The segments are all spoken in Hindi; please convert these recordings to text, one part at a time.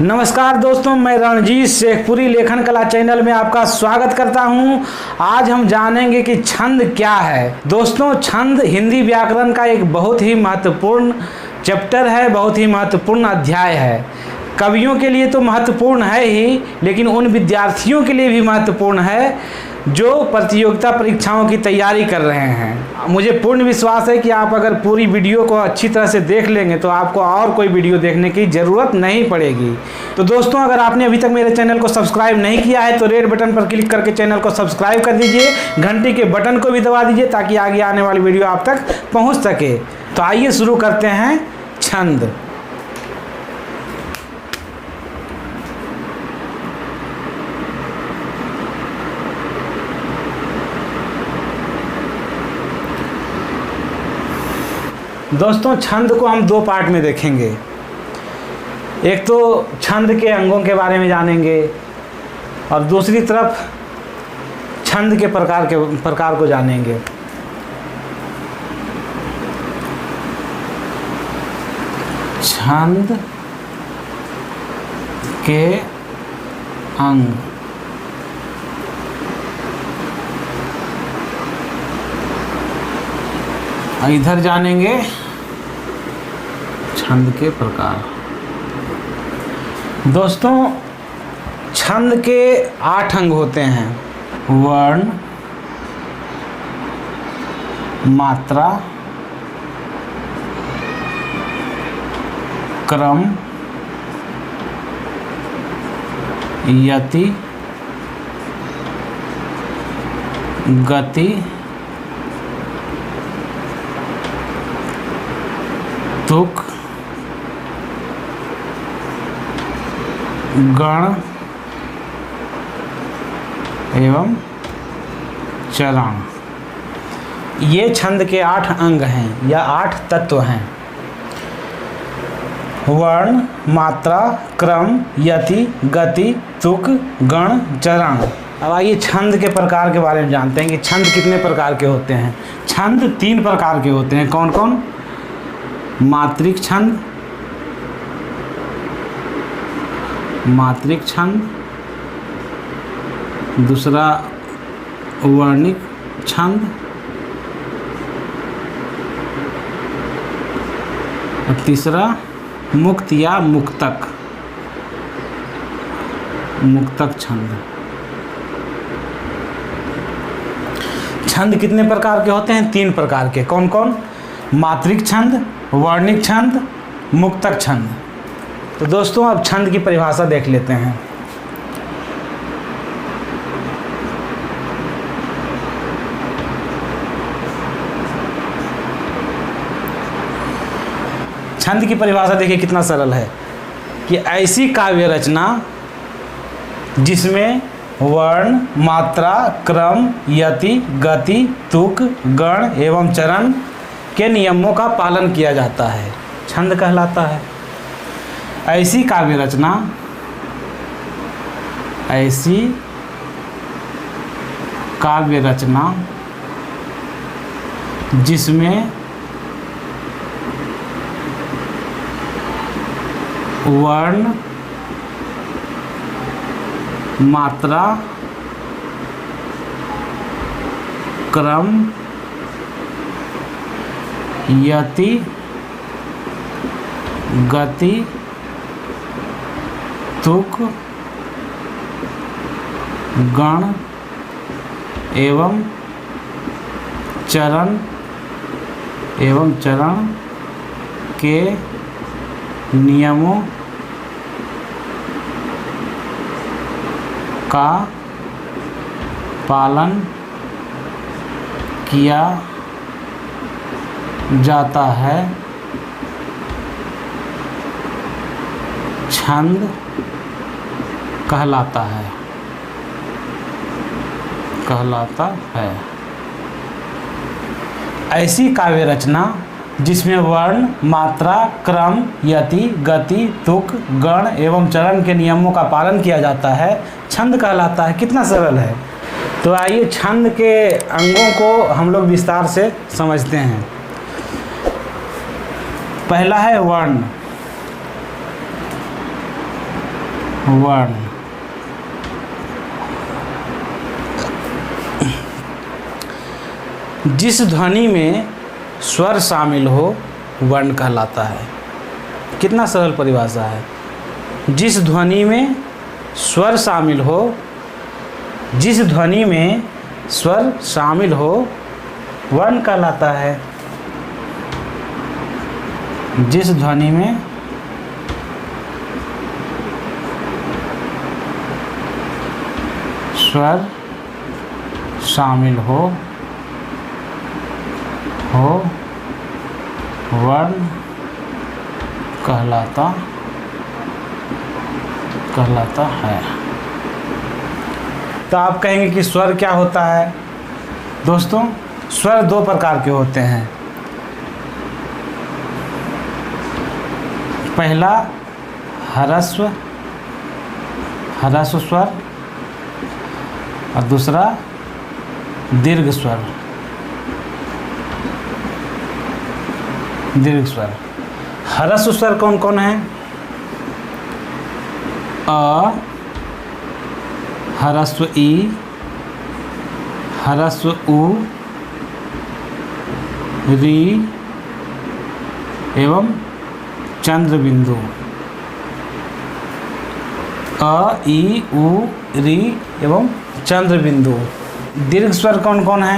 नमस्कार दोस्तों, मैं रणजीत शेखपुरी लेखन कला चैनल में आपका स्वागत करता हूं। आज हम जानेंगे कि छंद क्या है। दोस्तों, छंद हिंदी व्याकरण का एक बहुत ही महत्वपूर्ण चैप्टर है, बहुत ही महत्वपूर्ण अध्याय है। कवियों के लिए तो महत्वपूर्ण है ही, लेकिन उन विद्यार्थियों के लिए भी महत्वपूर्ण है जो प्रतियोगिता परीक्षाओं की तैयारी कर रहे हैं। मुझे पूर्ण विश्वास है कि आप अगर पूरी वीडियो को अच्छी तरह से देख लेंगे तो आपको और कोई वीडियो देखने की ज़रूरत नहीं पड़ेगी। तो दोस्तों, अगर आपने अभी तक मेरे चैनल को सब्सक्राइब नहीं किया है तो रेड बटन पर क्लिक करके चैनल को सब्सक्राइब कर दीजिए, घंटी के बटन को भी दबा दीजिए ताकि आगे आने वाली वीडियो आप तक पहुँच सके। तो आइए शुरू करते हैं। छंद। दोस्तों, छंद को हम दो पार्ट में देखेंगे। एक तो छंद के अंगों के बारे में जानेंगे और दूसरी तरफ छंद के प्रकार को जानेंगे। छंद के अंग। इधर जानेंगे छंद के प्रकार। दोस्तों, छंद के 8 अंग होते हैं। वर्ण, मात्रा, क्रम, यति, गति, तुक, गण एवं चरण। ये छंद के 8 अंग हैं या 8 तत्व हैं। वर्ण, मात्रा, क्रम, यति, गति, तुक, गण, चरण। अब आइए छंद के प्रकार के बारे में जानते हैं कि छंद कितने प्रकार के होते हैं। छंद 3 प्रकार के होते हैं। कौन कौन? मात्रिक छंद, मात्रिक छंद, दूसरा वर्णिक छंद और तीसरा मुक्त या मुक्तक छंद। छंद कितने प्रकार के होते हैं? 3 प्रकार के। कौन कौन? मात्रिक छंद, वर्णिक छंद, मुक्तक छंद। तो दोस्तों, अब छंद की परिभाषा देख लेते हैं। छंद की परिभाषा देखिए कितना सरल है कि ऐसी काव्य रचना जिसमें वर्ण, मात्रा, क्रम, यति, गति, तुक, गण एवं चरण के नियमों का पालन किया जाता है, छंद कहलाता है। ऐसी काव्य रचना, ऐसी काव्य रचना जिसमें वर्ण, मात्रा, क्रम, यति, गति, तुक, गण एवं चरण के नियमों का पालन किया जाता है, छंद कहलाता है। ऐसी काव्य रचना जिसमें वर्ण, मात्रा, क्रम, यति, गति, तुक, गण एवं चरण के नियमों का पालन किया जाता है, छंद कहलाता है। कितना सरल है। तो आइए छंद के अंगों को हम लोग विस्तार से समझते हैं। पहला है वर्ण। वर्ण। जिस ध्वनि में स्वर शामिल हो वर्ण कहलाता है। कितना सरल परिभाषा है। जिस ध्वनि में स्वर शामिल हो, जिस ध्वनि में स्वर शामिल हो वर्ण कहलाता है। जिस ध्वनि में स्वर शामिल हो वर्ण कहलाता है। तो आप कहेंगे कि स्वर क्या होता है। दोस्तों, स्वर दो प्रकार के होते हैं। पहला ह्रस्व स्वर और दूसरा दीर्घ स्वर। ह्रस्व स्वर कौन कौन है? अ, ह्रस्व ई, ह्रस्व उ, री एवं चंद्र बिंदु। अ, ई, उ, री एवं चंद्र बिंदु। दीर्घ स्वर कौन कौन है?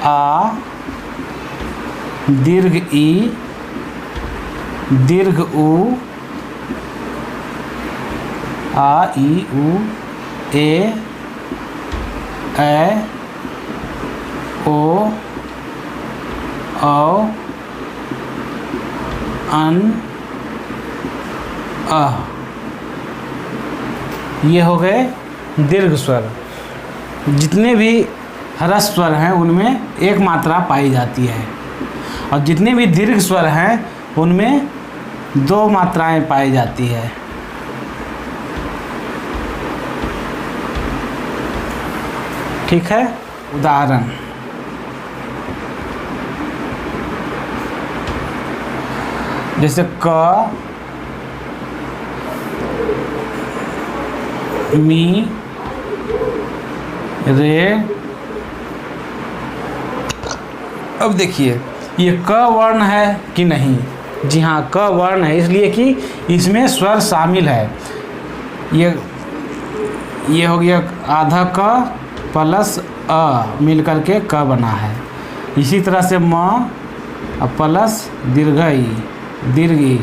आ, दीर्घ ई, दीर्घ उ, आ, ई, उ, ए, ओ, औ, अन, अह। ये हो गए दीर्घ स्वर। जितने भी ह्रस्व स्वर हैं उनमें एक मात्रा पाई जाती है और जितने भी दीर्घ स्वर हैं उनमें दो मात्राएं पाई जाती है। ठीक है। उदाहरण, जैसे क, मी, रे। अब देखिए ये क वर्ण है कि नहीं। जी हाँ, क वर्ण है, इसलिए कि इसमें स्वर शामिल है। ये हो गया आधा क प्लस अ मिल करके क बना है। इसी तरह से म प्लस दीर्घ ई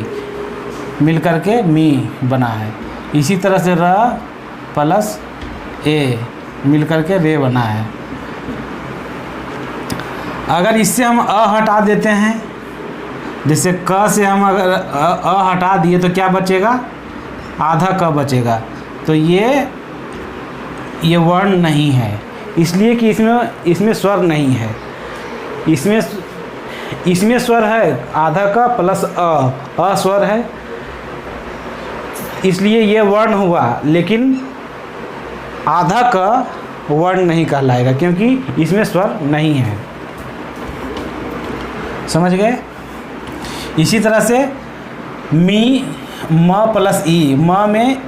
मिल करके मी बना है। इसी तरह से र प्लस ए मिल करके रे बना है। अगर इससे हम अ हटा देते हैं, जैसे क से हम अगर अ हटा दिए तो क्या बचेगा? आधा क बचेगा। तो ये वर्ण नहीं है, इसलिए कि इसमें स्वर नहीं है। इसमें स्वर है आधा क प्लस अ स्वर है, इसलिए ये वर्ण हुआ। लेकिन आधा क वर्ण नहीं कहलाएगा क्योंकि इसमें स्वर नहीं है। समझ गए? इसी तरह से मी, म प्लस ई, म में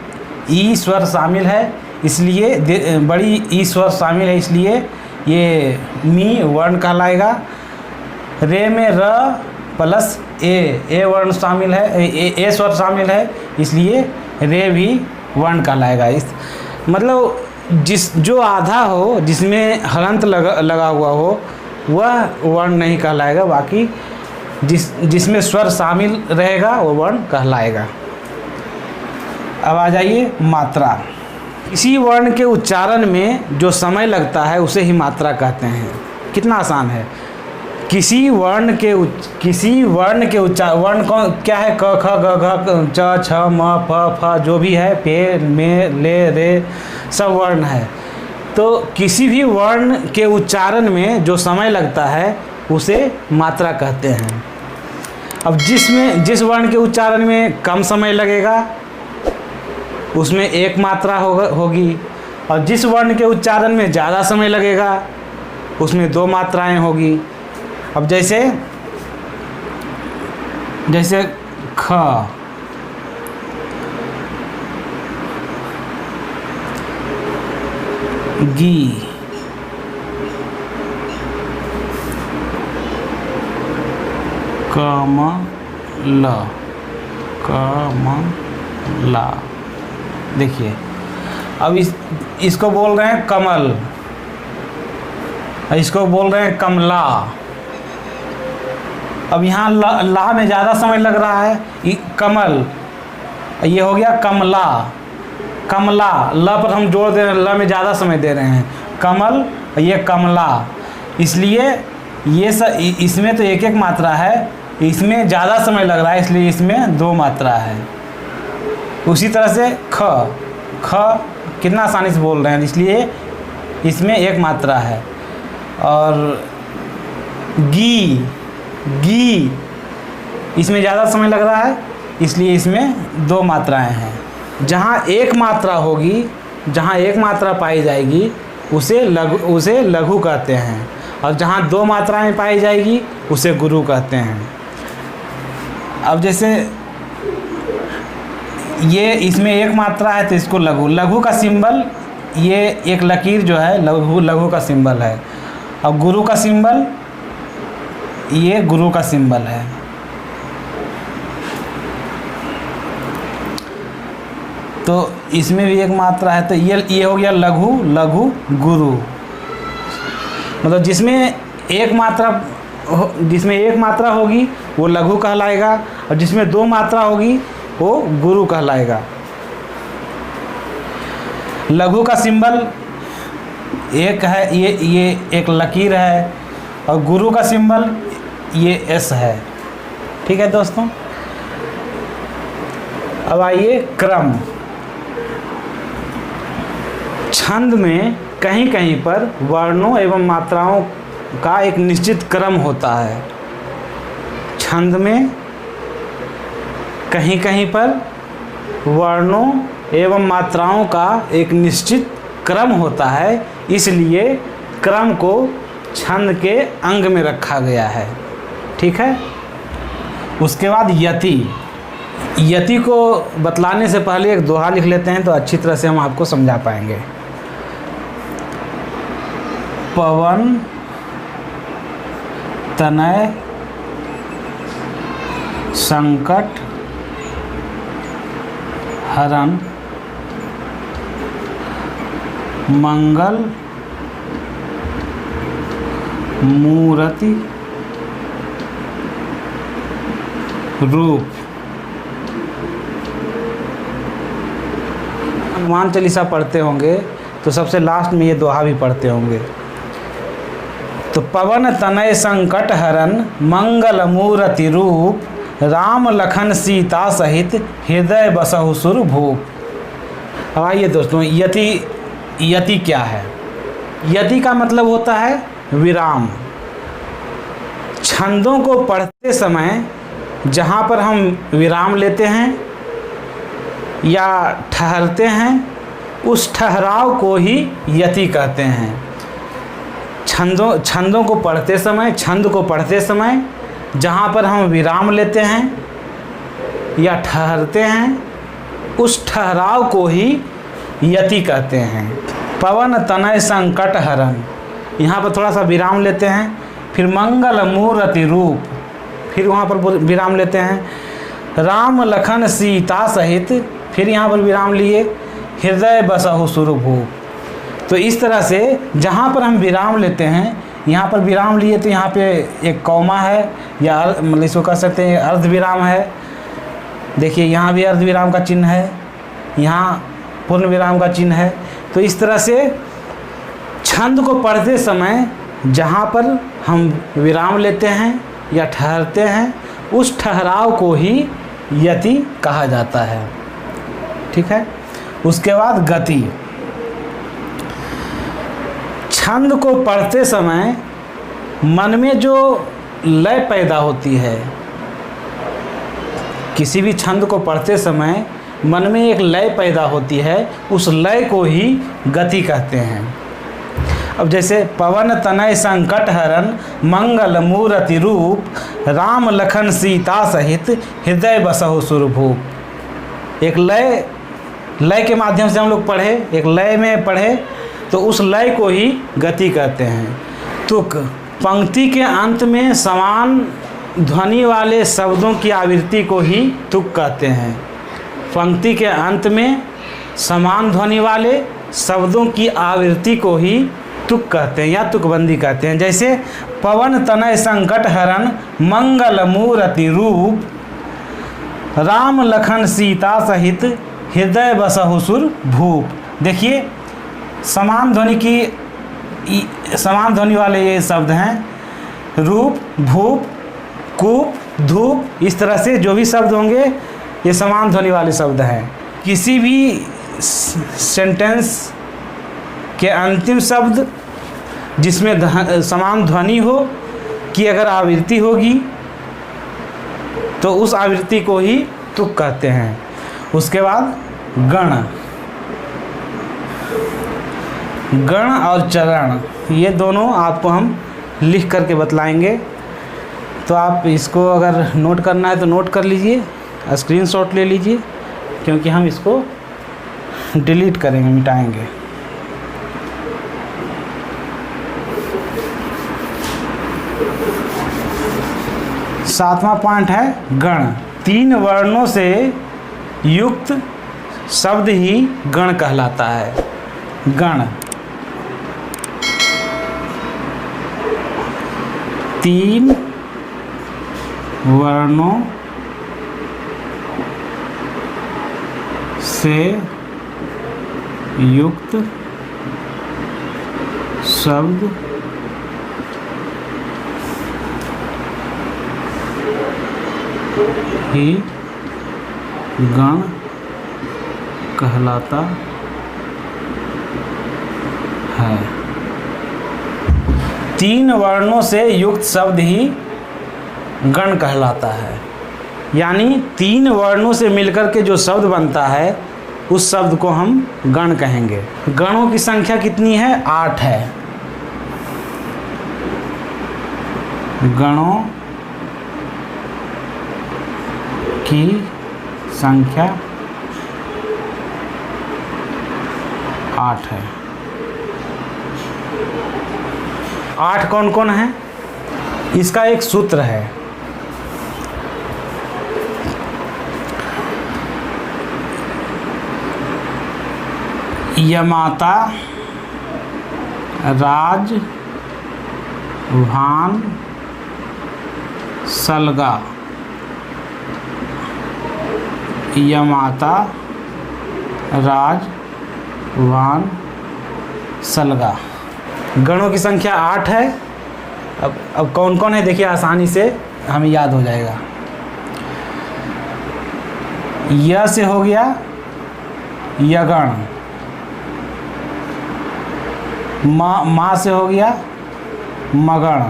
ई स्वर शामिल है, इसलिए बड़ी ई स्वर शामिल है, इसलिए ये मी वर्ण कहलाएगा। रे में र प्लस ए वर्ण शामिल है, ए स्वर शामिल है, इसलिए रे भी वर्ण कहलाएगा। इस मतलब जो आधा हो, जिसमें हलंत लगा हुआ हो, वह वर्ण नहीं कहलाएगा। बाकी जिसमें स्वर शामिल रहेगा वो वर्ण कहलाएगा। अब आ जाइए मात्रा। किसी वर्ण के उच्चारण में जो समय लगता है उसे ही मात्रा कहते हैं। कितना आसान है। किसी वर्ण के उच्चारण, वर्ण कौन क्या है? क, ख, ग, घ, च, छ, म, फ, फ जो भी है, पे, में, ले, रे सब वर्ण है। तो किसी भी वर्ण के उच्चारण में जो समय लगता है उसे मात्रा कहते हैं। अब जिस वर्ण के उच्चारण में कम समय लगेगा उसमें एक मात्रा होगी, और जिस वर्ण के उच्चारण में ज़्यादा समय लगेगा उसमें दो मात्राएं होगी। अब जैसे ख, गी, कमला, कमला। देखिए अब इसको बोल रहे हैं कमल, इसको बोल रहे हैं कमला। अब यहाँ ला में ज़्यादा समय लग रहा है, कमल, ये हो गया कमला, कमला। ल पर हम जोड़ दे रहे हैं, ल में ज़्यादा समय दे रहे हैं, कमल, ये कमला। इसलिए ये इसमें तो एक एक मात्रा है, इसमें ज़्यादा समय लग रहा है, इसलिए इसमें 2 मात्रा है। उसी तरह से ख कितना आसानी से बोल रहे हैं, इसलिए इसमें 1 मात्रा है। और गी, गी, इसमें ज़्यादा समय लग रहा है, इसलिए इसमें 2 मात्राएं हैं। जहाँ 1 मात्रा होगी, जहाँ 1 मात्रा पाई जाएगी उसे लघु कहते हैं, और जहाँ 2 मात्राएं पाई जाएगी उसे गुरु कहते हैं। अब जैसे ये इसमें 1 मात्रा है तो इसको लघु, लघु का सिंबल, ये एक लकीर जो है लघु का सिंबल है। और गुरु का सिंबल, ये गुरु का सिंबल है। तो इसमें भी 1 मात्रा है, तो ये हो गया लघु, लघु गुरु। मतलब जिसमें 1 मात्रा होगी वो लघु कहलाएगा, और जिसमें 2 मात्रा होगी वो गुरु कहलाएगा। लघु का सिंबल एक है, ये एक लकीर है, और गुरु का सिंबल ये एस है। ठीक है दोस्तों, अब आइए क्रम। छंद में कहीं कहीं पर वर्णों एवं मात्राओं का एक निश्चित क्रम होता है। छंद में कहीं कहीं पर वर्णों एवं मात्राओं का एक निश्चित क्रम होता है, इसलिए क्रम को छंद के अंग में रखा गया है। ठीक है। उसके बाद यति। यति को बतलाने से पहले एक दोहा लिख लेते हैं तो अच्छी तरह से हम आपको समझा पाएंगे। पवन तनय संकट हरण मंगल मूर्ति रूप। हनुमान चालीसा पढ़ते होंगे तो सबसे लास्ट में ये दोहा भी पढ़ते होंगे। तो पवन तनय संकट हरण मंगल मूर्ति रूप राम लखन सीता सहित हृदय बसहु सुर भूप। आइए दोस्तों, यति क्या है? यति का मतलब होता है विराम। छंदों को पढ़ते समय जहाँ पर हम विराम लेते हैं या ठहरते हैं, उस ठहराव को ही यति कहते हैं। छंदों को पढ़ते समय, छंद को पढ़ते समय जहाँ पर हम विराम लेते हैं या ठहरते हैं, उस ठहराव को ही यति कहते हैं। पवन तनय संकट हरण, यहाँ पर थोड़ा सा विराम लेते हैं, फिर मंगल मूर्ति रूप, फिर वहाँ पर विराम लेते हैं। राम लखन सीता सहित, फिर यहाँ पर विराम लिए, हृदय बसहु सुर भूप। तो इस तरह से जहाँ पर हम विराम लेते हैं, यहाँ पर विराम लिए तो यहाँ पे एक कौमा है या मतलब इसको कह सकते हैं अर्ध विराम है। देखिए यहाँ भी अर्ध विराम का चिन्ह है, यहाँ पूर्ण विराम का चिन्ह है। तो इस तरह से छंद को पढ़ते समय जहाँ पर हम विराम लेते हैं या ठहरते हैं, उस ठहराव को ही यति कहा जाता है। ठीक है। उसके बाद गति। छंद को पढ़ते समय मन में जो लय पैदा होती है, किसी भी छंद को पढ़ते समय मन में एक लय पैदा होती है, उस लय को ही गति कहते हैं। अब जैसे पवन तनय संकट हरण मंगल मूर्ति रूप राम लखन सीता सहित हृदय बसहु सुर भूप। एक लय के माध्यम से हम लोग पढ़े, एक लय में पढ़े तो उस लय को ही गति कहते हैं। तुक, पंक्ति के अंत में समान ध्वनि वाले शब्दों की आवृत्ति को ही तुक कहते हैं। पंक्ति के अंत में समान ध्वनि वाले शब्दों की आवृत्ति को ही तुक कहते हैं या तुकबंदी कहते हैं। जैसे पवन तनय संकट हरण मंगल मूर्ति रूप, राम लखन सीता सहित हृदय बसहु सुर भूप। देखिए समान ध्वनि वाले ये शब्द हैं। रूप, भूप, कूप, धूप, इस तरह से जो भी शब्द होंगे ये समान ध्वनि वाले शब्द हैं। किसी भी सेंटेंस के अंतिम शब्द जिसमें समान ध्वनि हो कि अगर आवृत्ति होगी तो उस आवृत्ति को ही तुक कहते हैं। उसके बाद गण, गण और चरण, ये दोनों आपको हम लिख करके बतलाएंगे। तो आप इसको अगर नोट करना है तो नोट कर लीजिए, स्क्रीनशॉट ले लीजिए, क्योंकि हम इसको डिलीट करेंगे, मिटाएंगे। सातवां पॉइंट है गण। 3 वर्णों से युक्त शब्द ही गण कहलाता है। गण 3 वर्णों से युक्त शब्द ही गण कहलाता है। 3 वर्णों से युक्त शब्द ही गण कहलाता है, यानी 3 वर्णों से मिलकर के जो शब्द बनता है उस शब्द को हम गण कहेंगे। गणों की संख्या कितनी है? 8 है। गणों की संख्या 8 है। 8 कौन कौन है? इसका एक सूत्र है। यमाता, राज, भान, सलगा। यमाता, राज, भान, सलगा। गणों की संख्या 8 है। अब कौन कौन है देखिए, आसानी से हमें याद हो जाएगा। य से हो गया यगण, मा से हो गया मगण,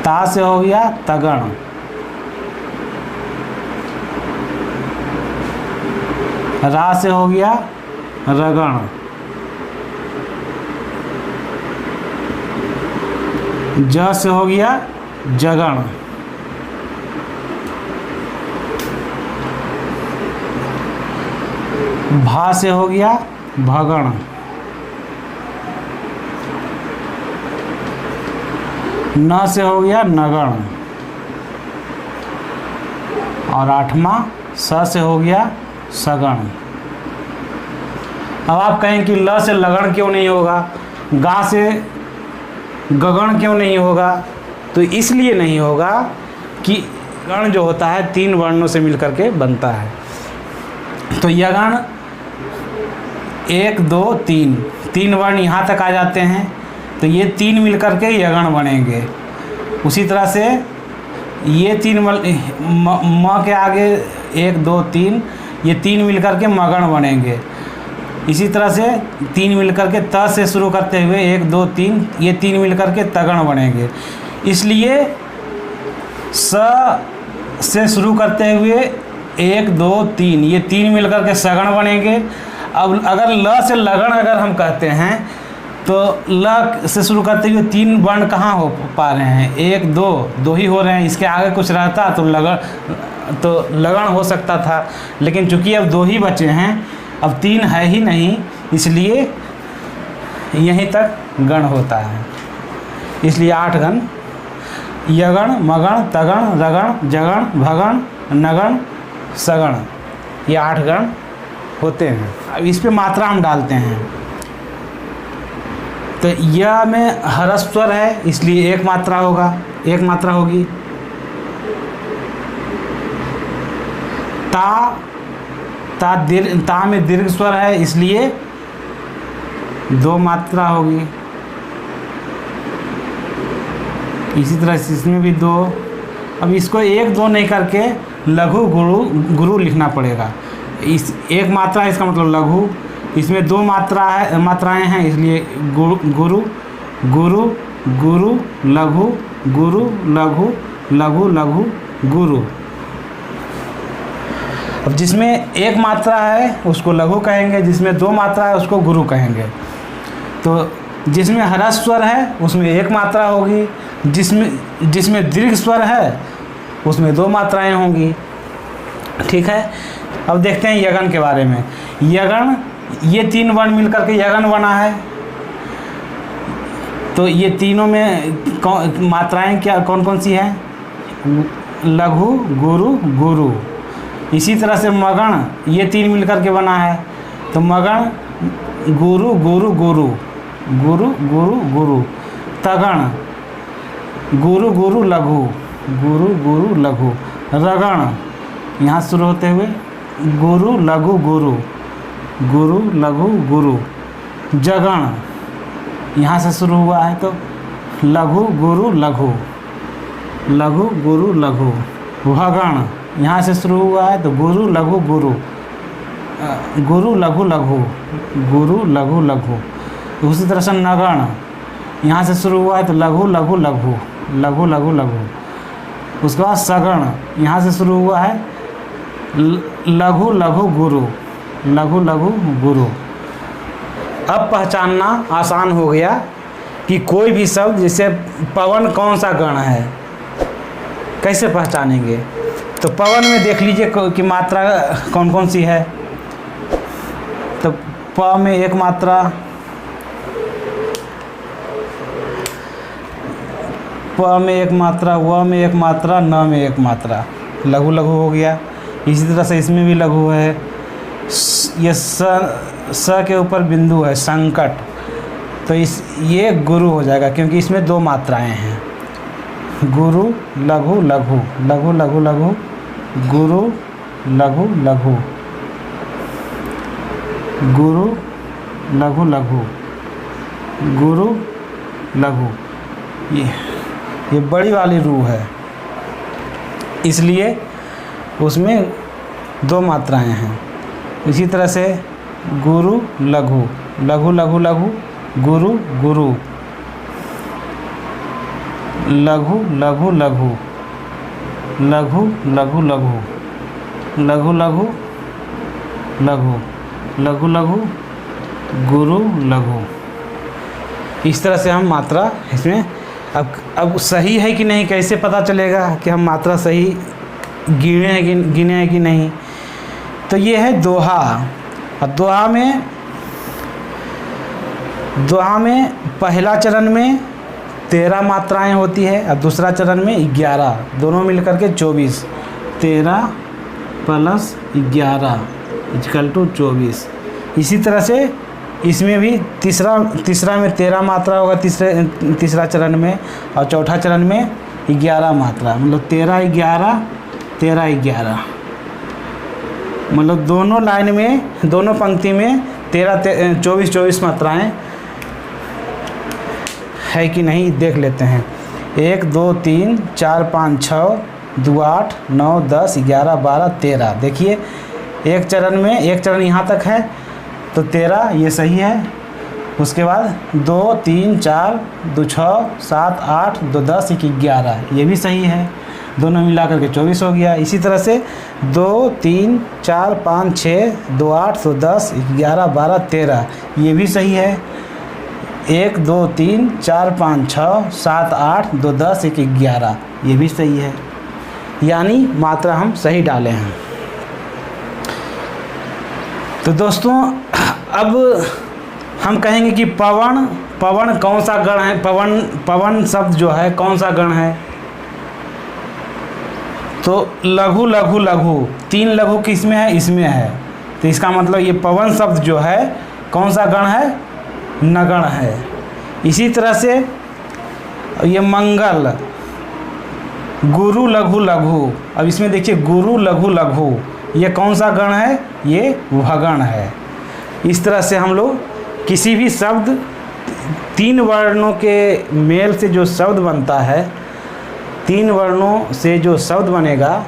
ता से हो गया तगण, रा से हो गया रगण, ज से हो गया जगण, भा से हो गया भगण, न से हो गया नगण, और 8वां स से हो गया सगण। अब आप कहें कि ल से लगण क्यों नहीं होगा, गा से गगन क्यों नहीं होगा? तो इसलिए नहीं होगा कि गण जो होता है 3 वर्णों से मिलकर के बनता है। तो यगण 1 2 3 वर्ण यहाँ तक आ जाते हैं, तो ये 3 मिलकर के यगण बनेंगे। उसी तरह से ये 3 म के आगे 1 2 3, ये 3 मिलकर के मगण बनेंगे। इसी तरह से 3 मिलकर के त से शुरू करते हुए 1 2 3, ये 3 मिलकर के तगण बनेंगे। इसलिए स से शुरू करते हुए 1 2 3, ये 3 मिलकर के सगण बनेंगे। अब अगर ल से लगण अगर हम कहते हैं तो ल से शुरू करते हुए 3 वर्ण कहाँ हो पा रहे हैं? 1 2 ही हो रहे हैं। इसके आगे कुछ रहता तो लगण हो सकता था, लेकिन चूंकि अब 2 ही बचे हैं अब 3 है ही नहीं, इसलिए यहीं तक गण होता है, इसलिए 8 गण, यगण, मगण, तगण, रगण, जगण, भगण, नगण, सगण, ये 8 गण होते हैं। अब इस पे मात्रा हम डालते हैं। तो य में ह्रस्व स्वर है, इसलिए एक मात्रा होगा, एक मात्रा होगी। ता में दीर्घ स्वर है, इसलिए 2 मात्रा होगी। इसी तरह इसमें भी 2। अब इसको 1 2 नहीं करके लघु गुरु लिखना पड़ेगा। इस एक मात्रा है, इसका मतलब लघु। इसमें 2 मात्राएं हैं, इसलिए गुरु गुरु गुरु लघु गुरु लघु लघु लघु गुरु। अब जिसमें 1 मात्रा है उसको लघु कहेंगे, जिसमें 2 मात्रा है उसको गुरु कहेंगे। तो जिसमें ह्रस्व स्वर है उसमें 1 मात्रा होगी, जिसमें दीर्घ स्वर है उसमें 2 मात्राएं होंगी। ठीक है, अब देखते हैं यगन के बारे में। यगन, ये 3 वर्ण मिलकर के यगन बना है। तो ये तीनों में मात्राएं क्या कौन कौन सी हैं? लघु गुरु गुरु। इसी तरह से मगण, ये 3 मिलकर के बना है। तो मगण गुरु गुरु गुरु गुरु गुरु गुरु। तगण गुरु गुरु लघु गुरु गुरु लघु। रगण, यहाँ शुरू होते हुए गुरु लघु गुरु गुरु लघु गुरु। जगण, यहाँ से शुरू हुआ है तो लघु गुरु लघु लघु गुरु लघु। भगण, यहाँ से शुरू हुआ है तो गुरु लघु गुरु गुरु लघु लघु गुरु लघु लघु। उसी तरह से नगण, यहाँ से शुरू हुआ है तो लघु लघु लघु लघु लघु लघु। उसके बाद सगण, यहाँ से शुरू हुआ है लघु लघु गुरु लघु लघु गुरु। अब पहचानना आसान हो गया कि कोई भी शब्द, जैसे पवन कौन सा गण है, कैसे पहचानेंगे? तो पवन में देख लीजिए कि मात्रा कौन कौन सी है। तो प में 1 मात्रा, प में 1 मात्रा, व में 1 मात्रा, न में 1 मात्रा, लघु लघु हो गया। इसी तरह से इसमें भी लघु है। ये स के ऊपर बिंदु है, संकट, तो ये गुरु हो जाएगा क्योंकि इसमें 2 मात्राएं हैं। गुरु लघु लघु लघु लघु लघु गुरु लघु लघु गुरु लघु लघु गुरु लघु। ये बड़ी वाली रू है, इसलिए उसमें 2 मात्राएं हैं। इसी तरह से गुरु लघु लघु लघु लघु गुरु गुरु लघु लघु लघु लघु लघु लघु लघु लघु लघु लघु लघु गुरु लघु। इस तरह से हम मात्रा इसमें अब सही है कि नहीं कैसे पता चलेगा कि हम मात्रा सही गिने हैं कि नहीं? तो ये है दोहा। और दोहा में पहला चरण में 13 मात्राएं होती है और दूसरा चरण में 11, दोनों मिलकर के 24। 13 + 11 = 24। इसी तरह से इसमें भी तीसरा में 13 मात्रा होगा तीसरा चरण में, और चौथा चरण में 11 मात्रा, मतलब 13 11 13 11। मतलब दोनों लाइन में, दोनों पंक्ति में 24 मात्राएं है कि नहीं देख लेते हैं। 1 2 3 4 5 6 2 8 9 10 11 12 13। देखिए एक चरण यहाँ तक है तो 13 ये सही है। उसके बाद 2 3 4 2 6 7 8 2 10 1 11 ये भी सही है, दोनों मिला करके 24 हो गया। इसी तरह से 2 3 4 5 6 2 8 2 10 11 12 13 ये भी सही है। 1 2 3 4 5 6 7 8 2 10 1 11 ये भी सही है, यानी मात्रा हम सही डाले हैं। तो दोस्तों अब हम कहेंगे कि पवन, पवन कौन सा गण है? पवन, पवन शब्द जो है कौन सा गण है? तो लघु लघु लघु, 3 लघु किस में है? इसमें है। तो इसका मतलब ये पवन शब्द जो है कौन सा गण है? नगण है। इसी तरह से ये मंगल, गुरु लघु लघु, अब इसमें देखिए गुरु लघु लघु, ये कौन सा गण है? ये भगण है। इस तरह से हम लोग किसी भी शब्द 3 वर्णों के मेल से जो शब्द बनता है, 3 वर्णों से जो शब्द बनेगा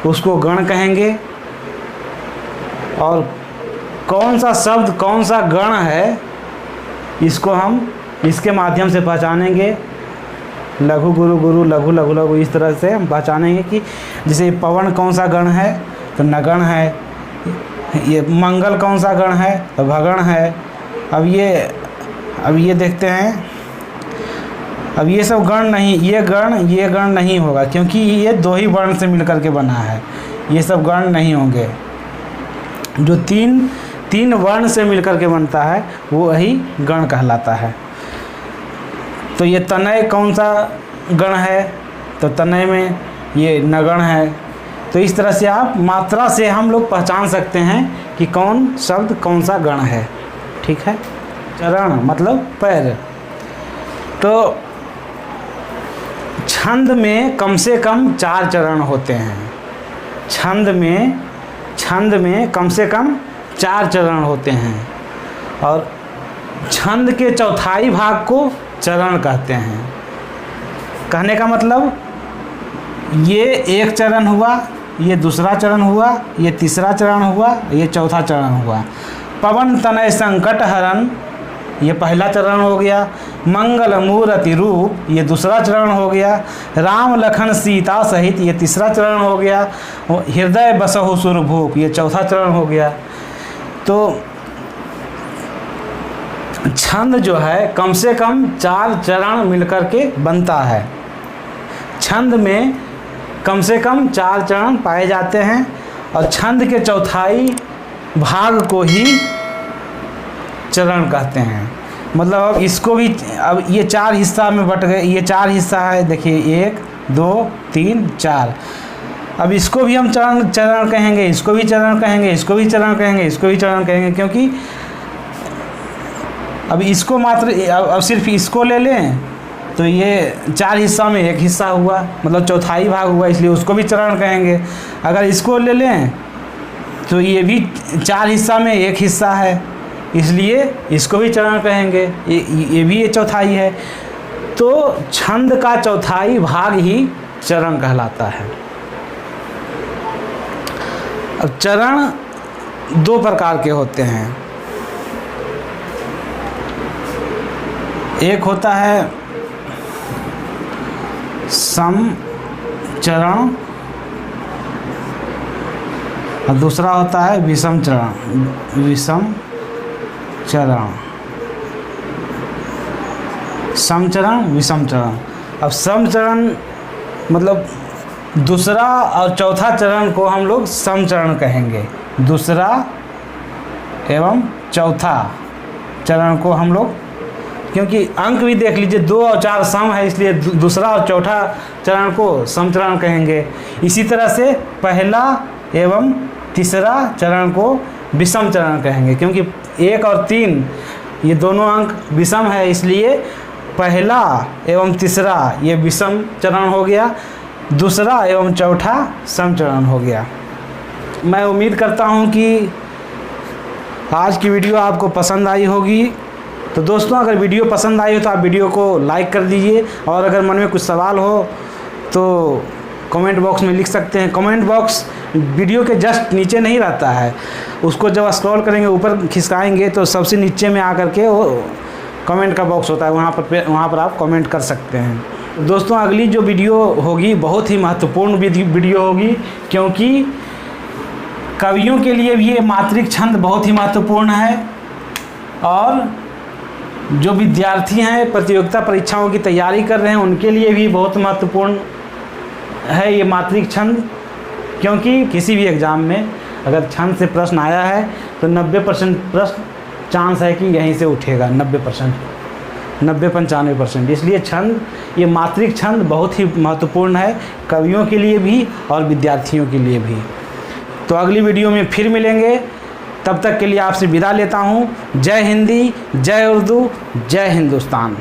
उसको गण कहेंगे। और कौन सा शब्द कौन सा गण है इसको हम इसके माध्यम से पहचानेंगे। लघु गुरु, गुरु लघु, लघु लघु, इस तरह से हम पहचानेंगे कि जैसे पवन कौन सा गण है? तो नगण है। ये मंगल कौन सा गण है? तो भगण है। अब ये देखते हैं, अब ये सब गण नहीं, ये गण नहीं होगा क्योंकि ये 2 ही वर्ण से मिलकर के बना है। ये सब गण नहीं होंगे। जो 3 वर्ण से मिलकर के बनता है वो वही गण कहलाता है। तो ये तनय कौन सा गण है? तो तनय में ये नगण है। तो इस तरह से आप मात्रा से हम लोग पहचान सकते हैं कि कौन शब्द कौन सा गण है। ठीक है। चरण मतलब पैर। तो छंद में कम से कम 4 चरण होते हैं। छंद में कम से कम 4 चरण होते हैं और छंद के चौथाई भाग को चरण कहते हैं। कहने का मतलब ये 1 चरण हुआ, ये दूसरा चरण हुआ, ये तीसरा चरण हुआ, ये चौथा चरण हुआ। पवन तनय संकट हरण, ये पहला चरण हो गया। मंगल मूर्ति रूप, ये दूसरा चरण हो गया। राम लखन सीता सहित, ये तीसरा चरण हो गया। हृदय बसहु सुरभूप, ये चौथा चरण हो गया। तो छंद जो है कम से कम 4 चरण मिलकर के बनता है। छंद में कम से कम 4 चरण पाए जाते हैं और छंद के चौथाई भाग को ही चरण कहते हैं। मतलब अब इसको भी, अब ये 4 हिस्सा में बट गए, ये 4 हिस्सा है। देखिए 1 2 3 4। अब इसको भी हम चरण कहेंगे, इसको भी चरण कहेंगे, इसको भी चरण कहेंगे, इसको भी चरण कहेंगे, क्योंकि अब इसको मात्र अब सिर्फ इसको ले लें तो ये 4 हिस्सा में 1 हिस्सा हुआ, मतलब चौथाई भाग हुआ, इसलिए उसको भी चरण कहेंगे। अगर इसको ले लें तो ये भी 4 हिस्सा में 1 हिस्सा है, इसलिए इसको भी चरण कहेंगे। ये भी चौथाई है। तो छंद का चौथाई भाग ही चरण कहलाता है। अब चरण 2 प्रकार के होते हैं। एक होता है सम चरण और दूसरा होता है विषम चरण। विषम चरण, सम चरण, विषम चरण। अब सम चरण मतलब दूसरा और चौथा चरण को हम लोग सम चरण कहेंगे। दूसरा एवं चौथा चरण को हम लोग, क्योंकि अंक भी देख लीजिए 2 और 4 सम है, इसलिए दूसरा और चौथा चरण को सम चरण कहेंगे। इसी तरह से पहला एवं तीसरा चरण को विषम चरण कहेंगे, क्योंकि 1 और 3 ये दोनों अंक विषम है, इसलिए पहला एवं तीसरा ये विषम चरण हो गया, दूसरा एवं चौथा सम चरण हो गया। मैं उम्मीद करता हूँ कि आज की वीडियो आपको पसंद आई होगी। तो दोस्तों अगर वीडियो पसंद आई हो तो आप वीडियो को लाइक कर दीजिए, और अगर मन में कुछ सवाल हो तो कमेंट बॉक्स में लिख सकते हैं। कमेंट बॉक्स वीडियो के जस्ट नीचे नहीं रहता है, उसको जब स्क्रॉल करेंगे ऊपर खिसकाएंगे तो सबसे नीचे में आकर के वो कमेंट का बॉक्स होता है, वहाँ पर आप कमेंट कर सकते हैं। दोस्तों अगली जो वीडियो होगी बहुत ही महत्वपूर्ण वीडियो होगी, क्योंकि कवियों के लिए भी ये मात्रिक छंद बहुत ही महत्वपूर्ण है, और जो विद्यार्थी हैं प्रतियोगिता परीक्षाओं की तैयारी कर रहे हैं उनके लिए भी बहुत महत्वपूर्ण है ये मात्रिक छंद। क्योंकि किसी भी एग्ज़ाम में अगर छंद से प्रश्न आया है तो 90% प्रश्न चांस है कि यहीं से उठेगा। 90%, 90-95%। इसलिए छंद, ये मात्रिक छंद बहुत ही महत्वपूर्ण है, कवियों के लिए भी और विद्यार्थियों के लिए भी। तो अगली वीडियो में फिर मिलेंगे, तब तक के लिए आपसे विदा लेता हूँ। जय हिंदी, जय उर्दू, जय हिंदुस्तान।